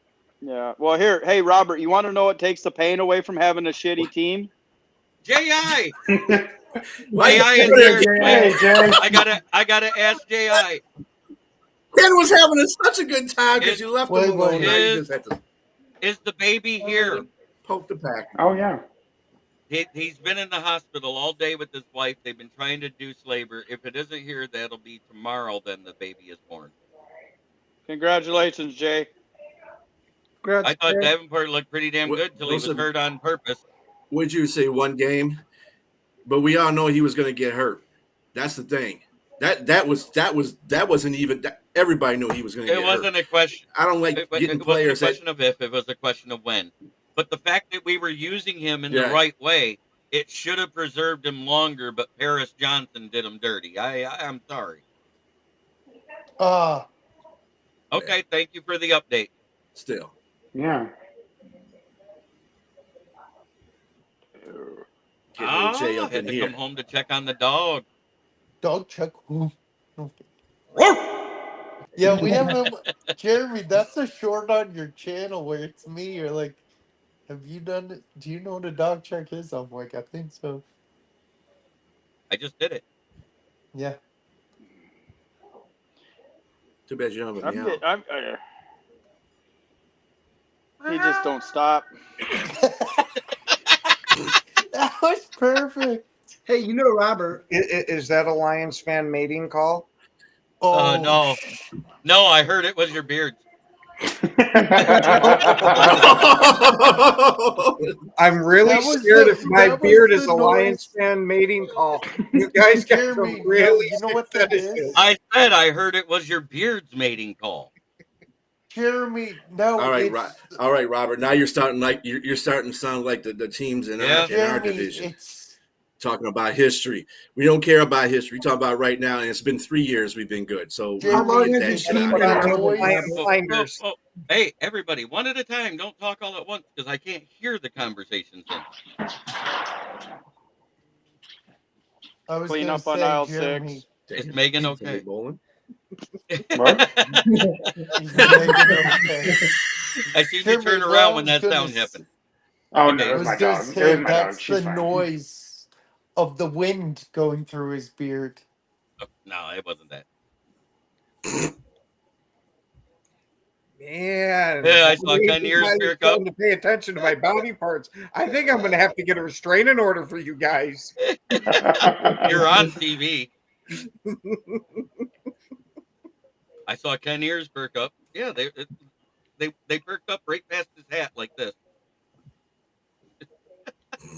Yeah. Well, hey, Robert, you want to know what takes the pain away from having a shitty team? J.I. Why J.I. is you- here. Hey, Jay. I gotta ask J.I. Ken was having such a good time because Is- you left Wait, him alone. wait. Now you just had to Is the baby here? poke the pack. Oh yeah. He's been in the hospital all day with his wife. They've been trying to induce labor. If it isn't here, that'll be tomorrow. Then the baby is born. Congratulations, Jay. Congrats, I thought Jay. Davenport looked pretty damn What- good till he was listen. hurt on purpose. Would you say 1 game? But we all know he was going to get hurt. That's the thing. That wasn't even. Everybody knew he was going to It get hurt. wasn't a question. I don't like It getting wasn't a players that. question of if. It was a question of when. But the fact that we were using him in the Yeah. right way, it should have preserved him longer. But Paris Johnson did him dirty. I'm sorry. Okay, thank you for the update. Still. Yeah. Getting little Jay up had in to here. come home to check on the dog. Dog check. Ooh. Yeah, we have him. Jeremy, that's a short on your channel where it's me. You're like, have you done it? Do you know what a dog check is? I'm like, I think so. I just did it. Yeah. Too bad you don't have a meow. He just don't stop. That was perfect. Hey, you know, Robert. Is that a Lions fan mating call? Oh, No. No, I heard it was your beard. I'm really That was scared the- if my that was beard is the a Lions noise. fan mating call. You guys got Jeremy, some really you know what sick that is? fetishes. I said I heard it was your beard's mating call. Jeremy, no. All right, it's, all right, Robert. Now you're starting you're starting to sound like the teams in our Jeremy, division. it's Talking about history. We don't care about history. We talk about right now, and it's been 3 years we've been good. So Jeremy, How long get has that your shit team out been of out here. of the Lions Bible? blinders. Hey, everybody, one at a time. Don't talk all at once because I can't hear the conversations in. I was Clean gonna up on say, aisle Jeremy. 6. Is Megan Is okay? it bowling? What? Is Megan okay? I seen you Jeremy, turn what I around when was that gonna sound s- happened. Oh Okay. no, it I was was my gonna dog. It say was my dog. that's She's the fine. noise of the wind going through his beard. Oh, no, it wasn't that. Man, Yeah, I saw believe 10 years you guys beer are cup. starting to pay attention to my body parts. I think I'm going to have to get a restraining order for you guys. You're on TV. I saw Ken Ears perk up. Yeah, they perked up right past his hat like this.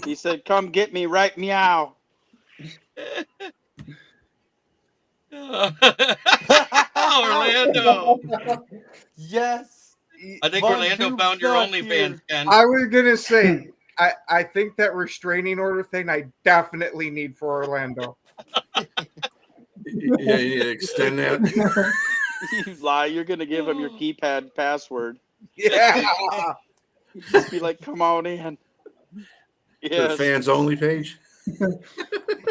He said, "Come get me, right meow." Orlando. Yes. I think Von Orlando Duke's found your not OnlyFans, here. Ken. I was going to say, I think that restraining order thing I definitely need for Orlando. Yeah, you need to extend that. You lie. You're going to give him your keypad password. Yeah. Just be like, "Come on in." The Yes. fans only page.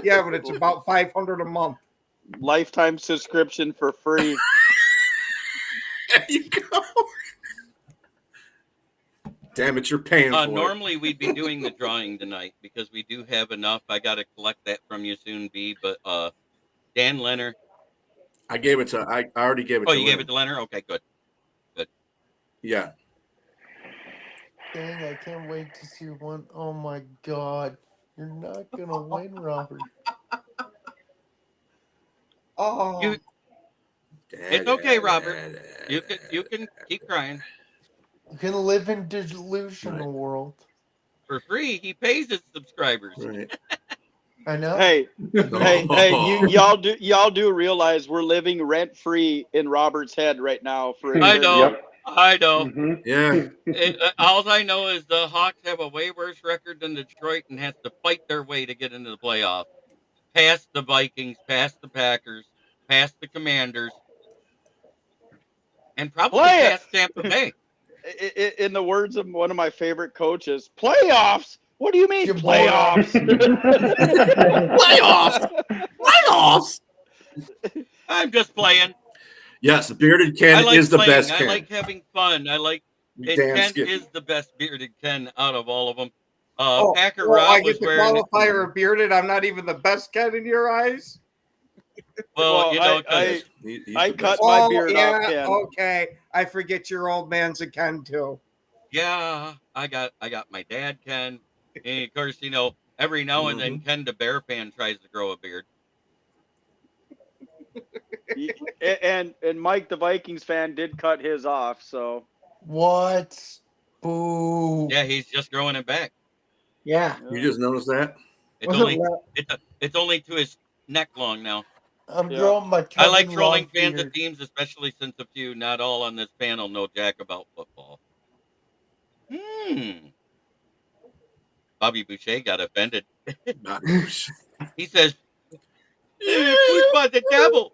Yeah, but it's about $500 a month. Lifetime subscription for free. There you go. Damn it, you're paying for it. Normally we'd be doing the drawing tonight because we do have enough. I got to collect that from you soon, B. But Dan Leonard. I gave it to. I already gave it Oh, to. you gave Lynn. it to Leonard? Okay, good. Yeah. Dang, I can't wait to see one. Oh my God. You're not going to win, Robert. Oh, You- It's okay, Robert. You can keep crying. You can live in delusional Right. world. For free. He pays his subscribers. Right. I know. Hey, y'all do realize we're living rent free in Robert's head right now for I eternity. know. Yep. I know. hmm Yeah. All I know is the Hawks have a way worse record than Detroit and has to fight their way to get into the playoffs. Past the Vikings, past the Packers, past the Commanders, and probably Play past Tampa it. Bay. In the words of one of my favorite coaches, playoffs. What do you mean Kimura. playoffs? Playoffs. Playoffs. I'm just playing. Yes, the bearded I Ken like is the playing. best I Ken. like having fun. Damn Ken Skippy. is the best bearded Ken out of all of them. Oh, Packer well, I Rob was get the wearing. qualifier of bearded. I'm not even the best Ken in your eyes. Well, Well, you know, I He's I the cut best. my Oh beard yeah, off, Ken. okay. I forget your old man's a Ken too. yeah, I got my dad Ken, and of course, you know, every now and then Ken the Bear fan tries to grow a beard. And Mike, the Vikings fan, did cut his off. So What? Boo. Yeah, he's just growing it back. Yeah. You just noticed that? It's Wasn't only that- it's only to his neck long now. I'm Yeah. growing my I like Kevin trolling Love fans of beard. teams, especially since a few, not all on this panel, know jack about football. Bobby Boucher got offended. Not Bush. He says, "Football's the devil."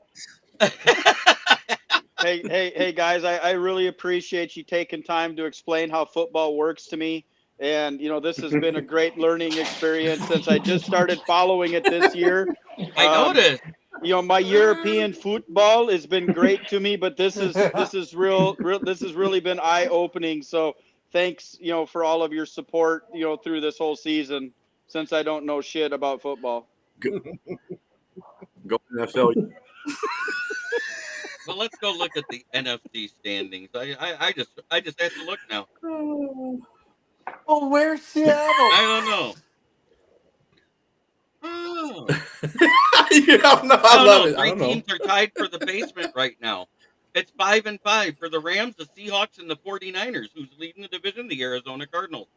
Hey, guys! I really appreciate you taking time to explain how football works to me. And this has been a great learning experience since I just started following it this year. I noticed. My European football has been great to me, but this is this has really been eye opening. So thanks, for all of your support, through this whole season. Since I don't know shit about football. Go NFL. Well, let's go look at the NFC standings. I just have to look now. Oh, where's Seattle? I don't know. Oh. I love it. I Three don't know. teams are tied for the basement right now. It's 5-5 for the Rams, the Seahawks, and the 49ers. Who's leading the division? The Arizona Cardinals.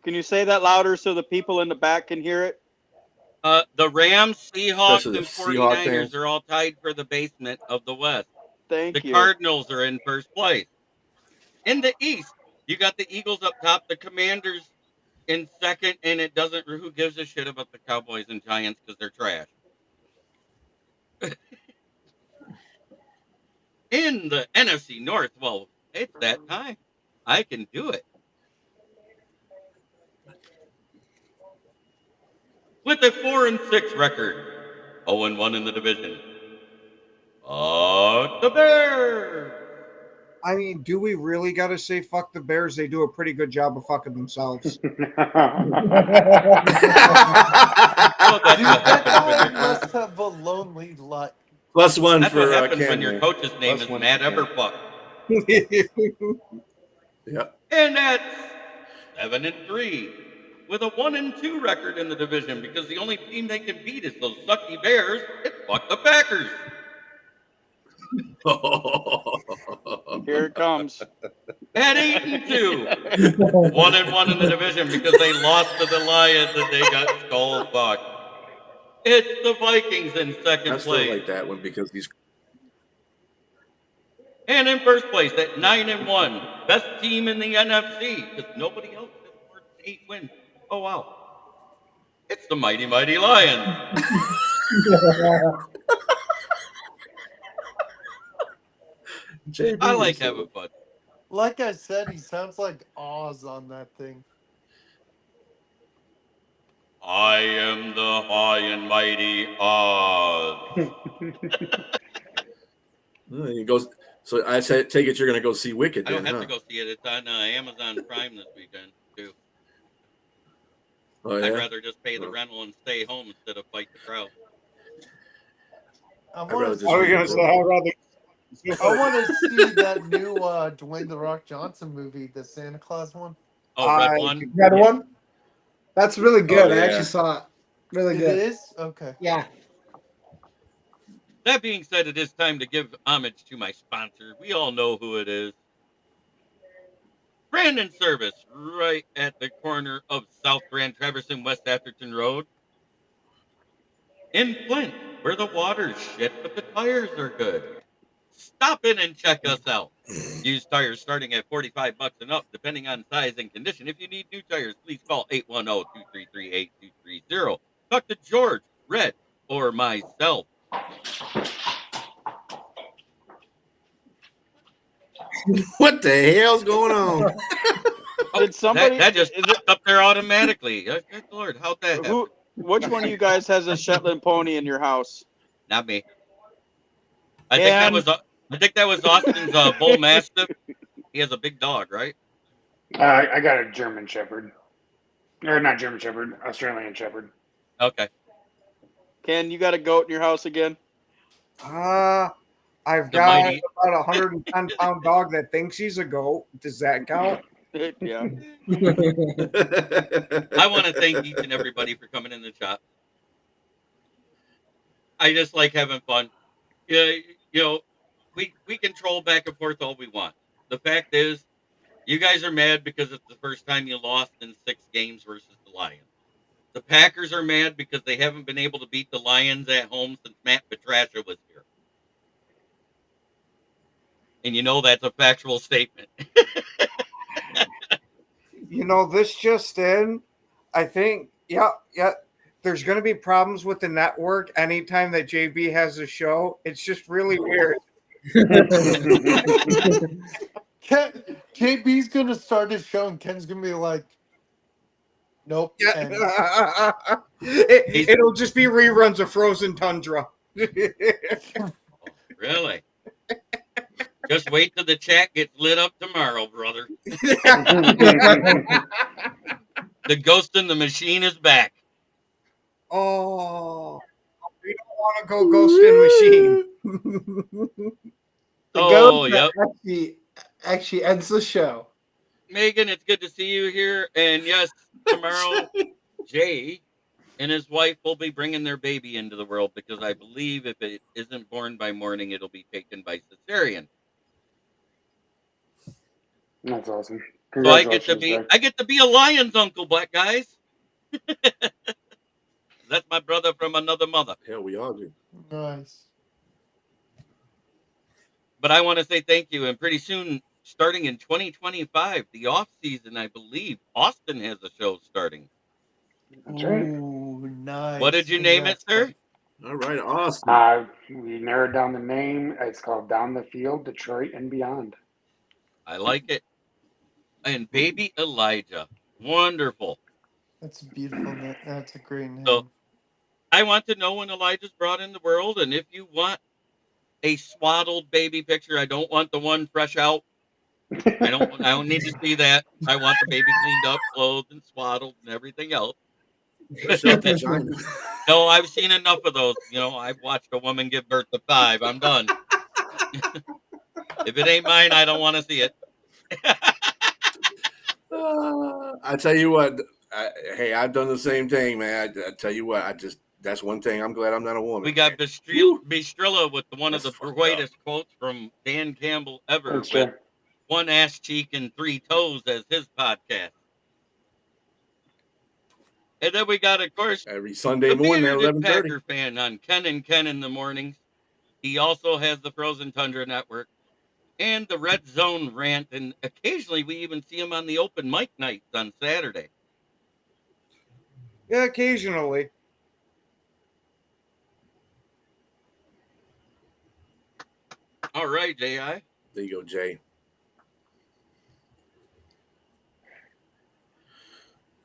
Can you say that louder so the people in the back can hear it? The Rams, Seahawks, Especially the and Seahawk 49ers fans. are all tied for the basement of the West. Thank The you. Cardinals are in first place. In the East, you got the Eagles up top, the Commanders in second, and it doesn't. Who gives a shit about the Cowboys and Giants because they're trash? In the NFC North, well, it's that time. I can do it. With a 4-6 record, 0-1 in the division. The Bears. I mean, do we really got to say fuck the Bears? They do a pretty good job of fucking themselves. Well, that's Dude, what that happens when guy your must have a lonely life. +1 that's for what happens Ken when your there. coach's name is +1 Matt for Ken. Eberfuck. Yep. And that's 7-3 with a 1-2 record in the division because the only team they can beat is those sucky Bears. It's fuck the Packers. Here it comes. At 8-2, 1-1 in the division because they lost to the Lions and they got skull fucked. It's the Vikings in second I still place. like that one because he's And in first place at 9-1, best team in the NFC because nobody else has more than 8 wins. Oh wow, it's the mighty Lions. JB. I like having fun. Like I said, he sounds like Oz on that thing. I am the high and mighty Oz. He goes. So I said, take it you're going to go see Wicked. I don't Then, have to go see it. It's on Amazon Prime this weekend too. Oh yeah. I'd rather just pay the rental and stay home instead of fight the crowd. I I'd rather want just to read the book. see that new Dwayne The Rock Johnson movie, the Santa Claus one. Oh, Red One. Red one? That's really good. Oh, yeah. I actually saw it. Really It good. is? Okay. Yeah. That being said, it is time to give homage to my sponsor. We all know who it is. Brandon Service, right at the corner of South Grand Traverse and West Atherton Road. In Flint, where the water's shit but the tires are good. Stop in and check us out. Used tires starting at $45 and up, depending on size and condition. If you need new tires, please call 810-233-8230. Talk to George, Red, or myself. What the hell's going on? Did somebody? That just Is it popped up there automatically. Good Lord, how'd that happen? who? Which one of you guys has a Shetland pony in your house? Not me. I think that was Austin's bull mastiff. He has a big dog, right? I got a German Shepherd, or not German Shepherd, Australian Shepherd. Okay. Ken, you got a goat in your house again? I've The got mighty- about a 110-pound dog that thinks he's a goat. Does that count? Yeah. I want to thank each and everybody for coming in the chat. I just like having fun. Yeah, we control back and forth all we want. The fact is, you guys are mad because it's the first time you lost in 6 games versus the Lions. The Packers are mad because they haven't been able to beat the Lions at home since Matt Patricia was here. And that's a factual statement. This just in. I think, yeah. There's going to be problems with the network anytime that JB has a show. It's just really weird. JB's going to start his show and Ken's going to be like, nope. And It'll just be reruns of Frozen Tundra. Really? Just wait till the chat gets lit up tomorrow, brother. The ghost in the machine is back. Oh, we don't want to go Ghost in Machine. The Oh, ghost yep. that actually ends the show. Megan, it's good to see you here. And yes, tomorrow, Jay and his wife will be bringing their baby into the world because I believe if it isn't born by morning, it'll be taken by cesarean. That's awesome. So I get to be a Lions uncle, black guys. That's my brother from another mother. Hell, we all do. nice. But I want to say thank you. And pretty soon, starting in 2025, the off season, I believe Austin has a show starting. That's right. Ooh, nice. What did you name it, sir? All right, awesome. We narrowed down the name. It's called Down the Field, Detroit and Beyond. I like it. And baby Elijah. Wonderful. That's beautiful. That's a great name. So I want to know when Elijah's brought in the world. And if you want a swaddled baby picture, I don't want the one fresh out. I don't need to see that. I want the baby cleaned up, clothed, and swaddled, and everything else. No, I've seen enough of those. I've watched a woman give birth to 5. I'm done. If it ain't mine, I don't want to see it. I tell you what, I've done the same thing, man. I tell you what, that's one thing. I'm glad I'm not a woman. We got Bistrilla with one of the greatest quotes from Dan Campbell ever with 1 ass cheek and 3 toes as his podcast. And then we got, of course, every Sunday morning at 11:30. Packer fan on Ken and Ken in the mornings. He also has the Frozen Tundra Network and the Red Zone Rant, and occasionally we even see him on the open mic nights on Saturday. Yeah, occasionally. All right, J.I. There you go, Jay.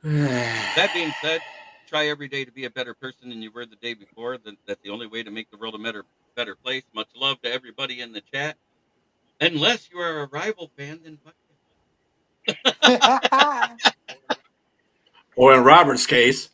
That being said, try every day to be a better person than you were the day before. That's the only way to make the world a better place. Much love to everybody in the chat. Unless you are a rival fan, then fuck you. Or in Robert's case.